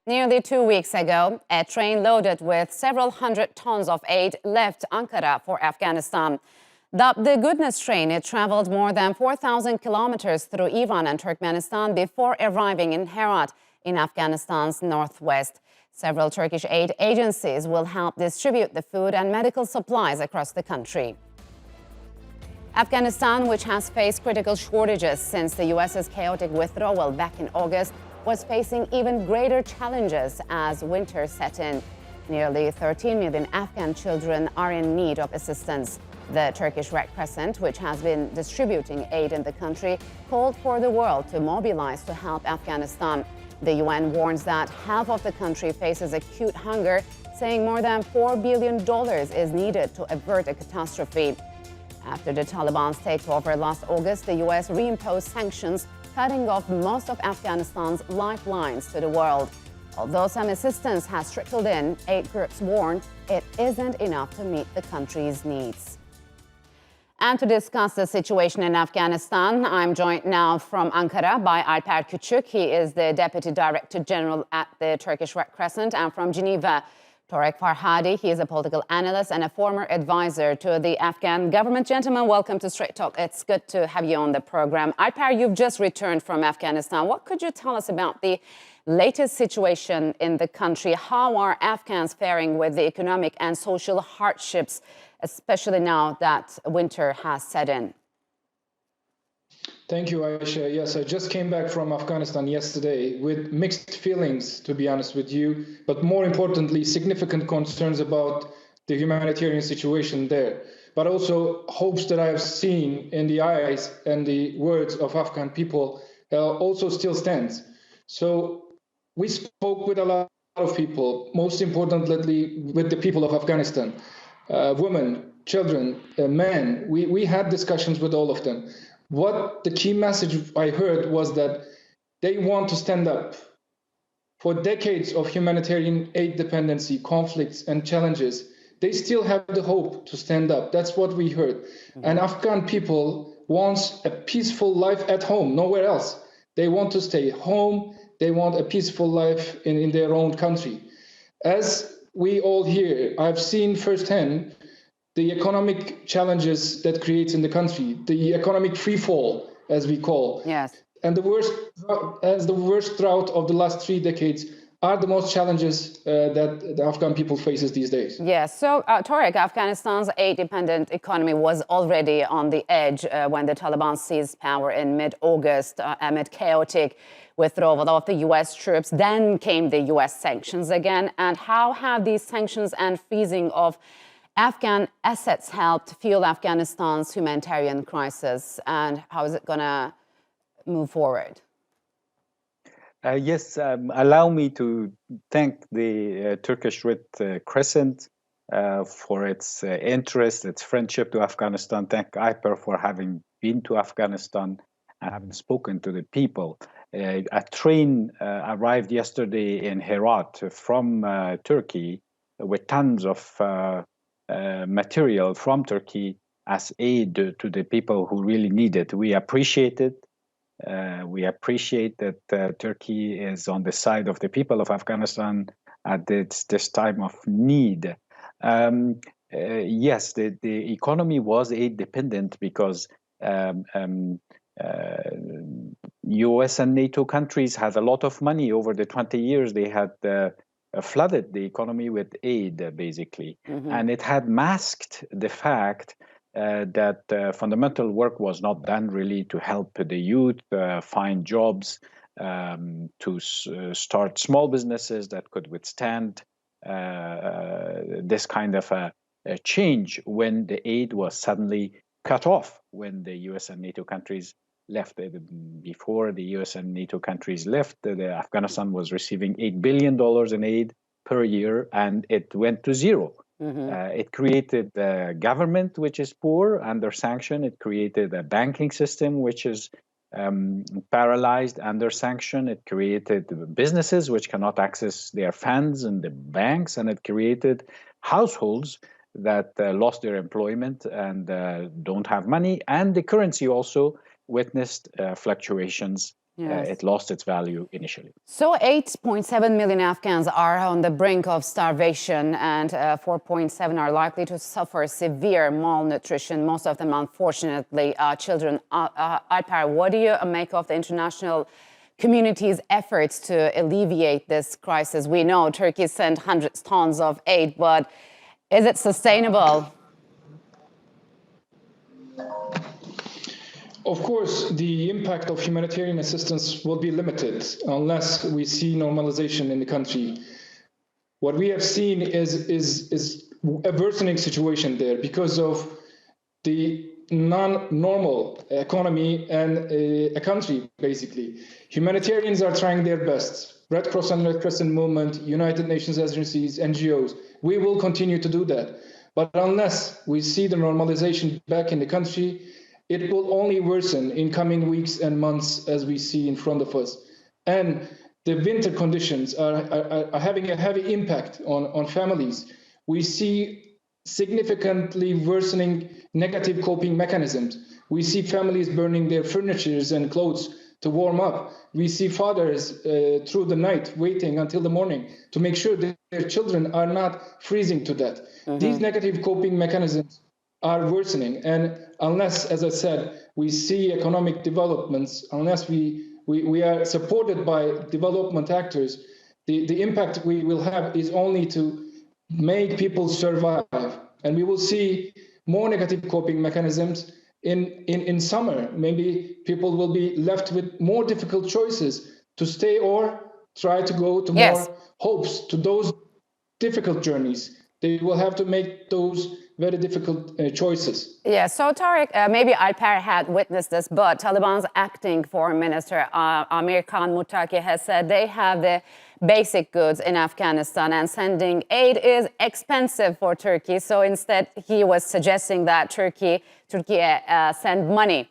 Nearly 2 weeks ago, a train loaded with several hundred tons of aid left Ankara for Afghanistan. Dubbed the Goodness Train, it traveled more than 4,000 kilometers through Iran and Turkmenistan before arriving in Herat in Afghanistan's northwest. Several Turkish aid agencies will help distribute the food and medical supplies across the country. Afghanistan, which has faced critical shortages since the U.S.'s chaotic withdrawal back in August, was facing even greater challenges as winter set in. Nearly 13 million Afghan children are in need of assistance. The Turkish Red Crescent, which has been distributing aid in the country, called for the world to mobilize to help Afghanistan. The UN warns that half of the country faces acute hunger, saying more than $4 billion is needed to avert a catastrophe. After the Taliban's takeover last August, the U.S. reimposed sanctions, cutting off most of Afghanistan's lifelines to the world. Although some assistance has trickled in, aid groups warned it isn't enough to meet the country's needs. And to discuss the situation in Afghanistan, I'm joined now from Ankara by Alper Kucuk. He is the Deputy Director General at the Turkish Red Crescent, and from Geneva, Torek Farhadi. He is a political analyst and a former advisor to the Afghan government. Gentlemen, welcome to Straight Talk. It's good to have you on the program. Alper, you've just returned from Afghanistan. What could you tell us about the latest situation in the country? How are Afghans faring with the economic and social hardships, especially now that winter has set in? Thank you, Aisha. Yes, I just came back from Afghanistan yesterday with mixed feelings, to be honest with you, but more importantly, significant concerns about the humanitarian situation there, but also hopes that I have seen in the eyes and the words of Afghan people also still stands. So we spoke with a lot of people, most importantly with the people of Afghanistan, women, children, men. We had discussions with all of them. What the key message I heard was that they want to stand up. For decades of humanitarian aid dependency, conflicts, and challenges, they still have the hope to stand up. That's what we heard. Mm-hmm. And Afghan people want a peaceful life at home, nowhere else. They want to stay home. They want a peaceful life in their own country. As we all hear, I've seen firsthand the economic challenges that creates in the country, the economic free fall, as we call. Yes. And the worst drought of the last 3 decades are the most challenges that the Afghan people faces these days. Yes. So, Torek, Afghanistan's aid-dependent economy was already on the edge when the Taliban seized power in mid-August amid chaotic withdrawal of the U.S. troops. Then came the U.S. sanctions again. And how have these sanctions and freezing of Afghan assets helped fuel Afghanistan's humanitarian crisis, and how is it going to move forward? Yes, allow me to thank the Turkish Red Crescent for its interest, its friendship to Afghanistan. Thank Alper for having been to Afghanistan and having spoken to the people. A train arrived yesterday in Herat from Turkey with tons of material from Turkey as aid to the people who really need it. We appreciate it. We appreciate that Turkey is on the side of the people of Afghanistan at this time of need. Yes, the economy was aid dependent because US and NATO countries had a lot of money over the 20 years. They had flooded the economy with aid, basically. Mm-hmm. And it had masked the fact that fundamental work was not done really to help the youth find jobs, to start small businesses that could withstand this kind of a change when the aid was suddenly cut off, when the US and NATO countries left. Before the US and NATO countries left, Afghanistan was receiving $8 billion in aid per year, and it went to zero. Mm-hmm. It created a government which is poor, under sanction. It created a banking system which is paralyzed, under sanction. It created businesses which cannot access their funds in the banks, and it created households that lost their employment and don't have money. And the currency also witnessed fluctuations Yes. it lost its value initially. So 8.7 million Afghans are on the brink of starvation, and 4.7 are likely to suffer severe malnutrition, most of them, unfortunately, children. Alper, what do you make of the international community's efforts to alleviate this crisis? We know Turkey sent hundreds of tons of aid, but is it sustainable? Of course, the impact of humanitarian assistance will be limited unless we see normalization in the country. What we have seen is a worsening situation there because of the non-normal economy and a country, basically. Humanitarians are trying their best. Red Cross and Red Crescent movement, United Nations agencies, NGOs, we will continue to do that. But unless we see the normalization back in the country, it will only worsen in coming weeks and months as we see in front of us. And the winter conditions are having a heavy impact on families. We see significantly worsening negative coping mechanisms. We see families burning their furnitures and clothes to warm up. We see fathers through the night waiting until the morning to make sure that their children are not freezing to death. These negative coping mechanisms are worsening. And unless, as I said, we see economic developments, unless we are supported by development actors, the impact we will have is only to make people survive. And we will see more negative coping mechanisms in summer. Maybe people will be left with more difficult choices to stay or try to go to more hopes, to those difficult journeys. They will have to make those very difficult choices. Yeah, so Torek, maybe Alper had witnessed this, but Taliban's acting foreign minister, Amir Khan Muttaqi, has said they have the basic goods in Afghanistan and sending aid is expensive for Turkey. So instead, he was suggesting that Turkey send money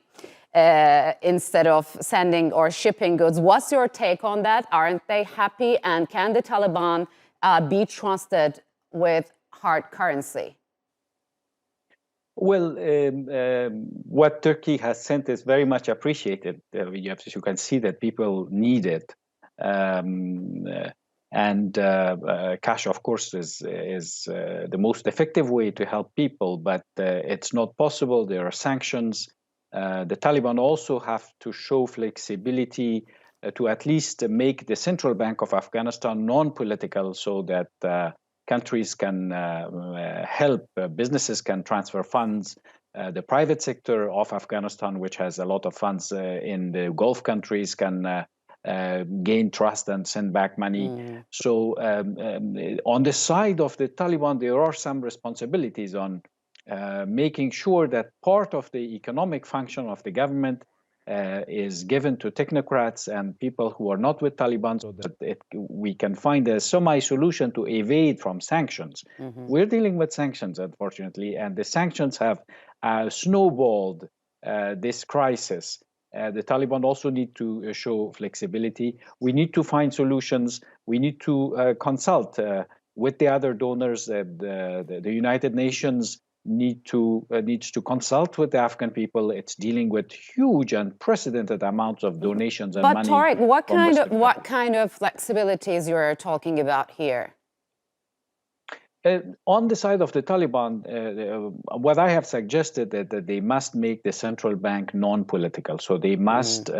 instead of sending or shipping goods. What's your take on that? Aren't they happy? And can the Taliban be trusted with hard currency? Well, what Turkey has sent is very much appreciated. You can see that people need it. And cash, of course, is the most effective way to help people, but it's not possible. There are sanctions. The Taliban also have to show flexibility to at least make the central bank of Afghanistan non-political, so that countries can help, businesses can transfer funds. The private sector of Afghanistan, which has a lot of funds in the Gulf countries, can gain trust and send back money. So on the side of the Taliban, there are some responsibilities on making sure that part of the economic function of the government is given to technocrats and people who are not with Taliban, so that we can find a semi-solution to evade from sanctions. We're dealing with sanctions, unfortunately, and the sanctions have snowballed this crisis. The Taliban also need to show flexibility. We need to find solutions. We need to consult with the other donors. The United Nations needs to consult with the Afghan people. It's dealing with huge, unprecedented amounts of donations and money. But Torek, what kind of flexibilities you're talking about here? On the side of the Taliban, what I have suggested that they must make the central bank non-political. So they must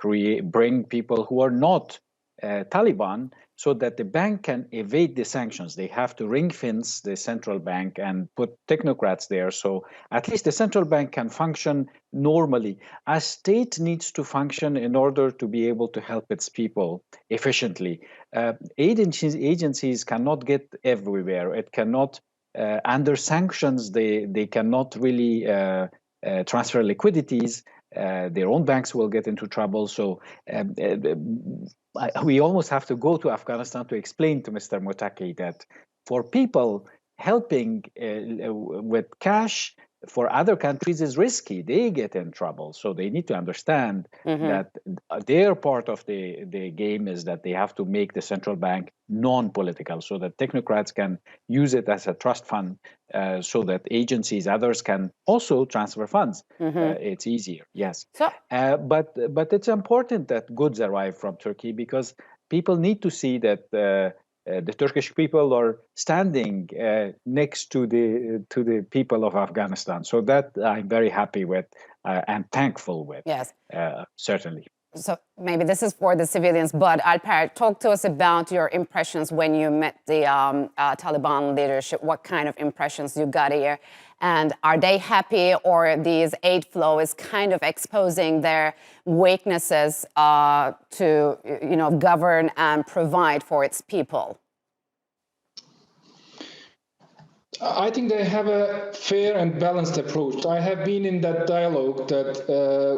bring people who are not Taliban, so that the bank can evade the sanctions. They have to ring fence the central bank and put technocrats there. So at least the central bank can function normally. A state needs to function in order to be able to help its people efficiently. Agencies cannot get everywhere. It cannot, under sanctions, they cannot really transfer liquidities. Their own banks will get into trouble. So we almost have to go to Afghanistan to explain to Mr. Muttaqi that for people, helping with cash for other countries is risky. They get in trouble. So they need to understand that their part of the game is that they have to make the central bank non-political, so that technocrats can use it as a trust fund so that agencies, others can also transfer funds. It's easier, yes. But it's important that goods arrive from Turkey, because people need to see that the Turkish people are standing next to the people of Afghanistan. So that I'm very happy with and thankful with. Yes, certainly. So maybe this is for the civilians, but Alper, talk to us about your impressions when you met the Taliban leadership. What kind of impressions you got here? And are they happy, or these aid flow is kind of exposing their weaknesses to, govern and provide for its people? I think they have a fair and balanced approach. I have been in that dialogue that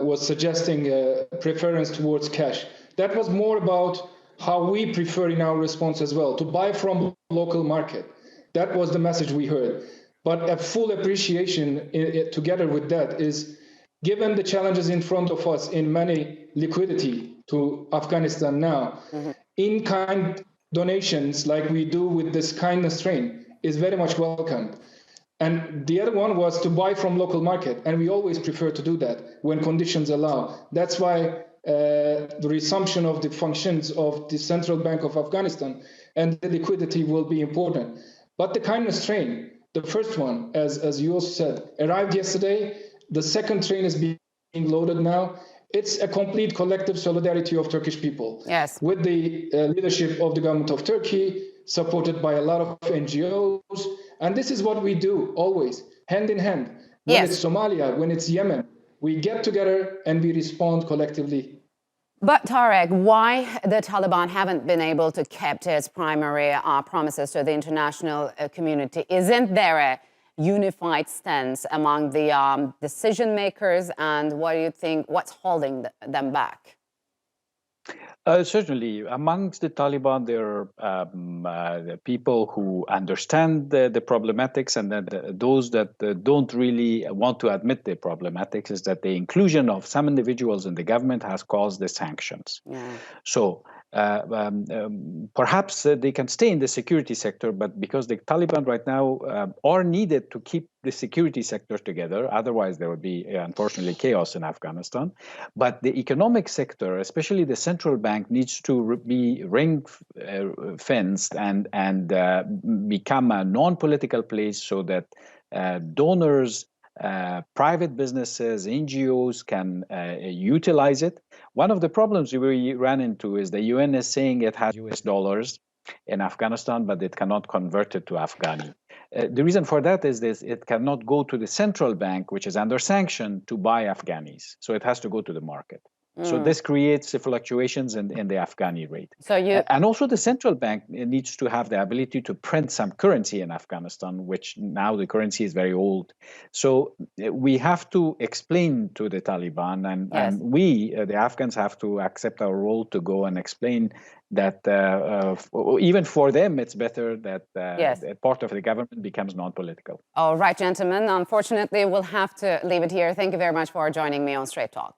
was suggesting a preference towards cash. That was more about how we prefer in our response as well, to buy from local market. That was the message we heard. But a full appreciation together with that is, given the challenges in front of us in money liquidity to Afghanistan now, in-kind donations like we do with this kindness train is very much welcomed. And the other one was to buy from local market. And we always prefer to do that when conditions allow. That's why the resumption of the functions of the Central Bank of Afghanistan and the liquidity will be important. But the kindness train, the first one, as you also said, arrived yesterday. The second train is being loaded now. It's a complete collective solidarity of Turkish people. Yes. With the leadership of the government of Turkey, supported by a lot of NGOs. And this is what we do always, hand in hand. When it's Somalia, when it's Yemen, we get together and we respond collectively. But Torek, why the Taliban haven't been able to keep its primary promises to the international community? Isn't there a unified stance among the decision makers, and what do you think, what's holding them back? Certainly, amongst the Taliban, there are the people who understand the problematics, and that those that don't really want to admit the problematics, is that the inclusion of some individuals in the government has caused the sanctions. So perhaps they can stay in the security sector, but because the Taliban right now are needed to keep the security sector together, otherwise there would be unfortunately chaos in Afghanistan. But the economic sector, especially the central bank, needs to be ring-fenced and become a non-political place, so that donors, private businesses, NGOs can utilize it. One of the problems we ran into is the UN is saying it has US dollars in Afghanistan, but it cannot convert it to Afghani. The reason for that is this: it cannot go to the central bank, which is under sanction, to buy Afghanis. So it has to go to the market. So this creates fluctuations in the Afghani rate. And also the central bank needs to have the ability to print some currency in Afghanistan, which now the currency is very old. So we have to explain to the Taliban, and we, the Afghans, have to accept our role to go and explain that even for them, it's better that part of the government becomes non-political. All right, gentlemen. Unfortunately, we'll have to leave it here. Thank you very much for joining me on Straight Talk.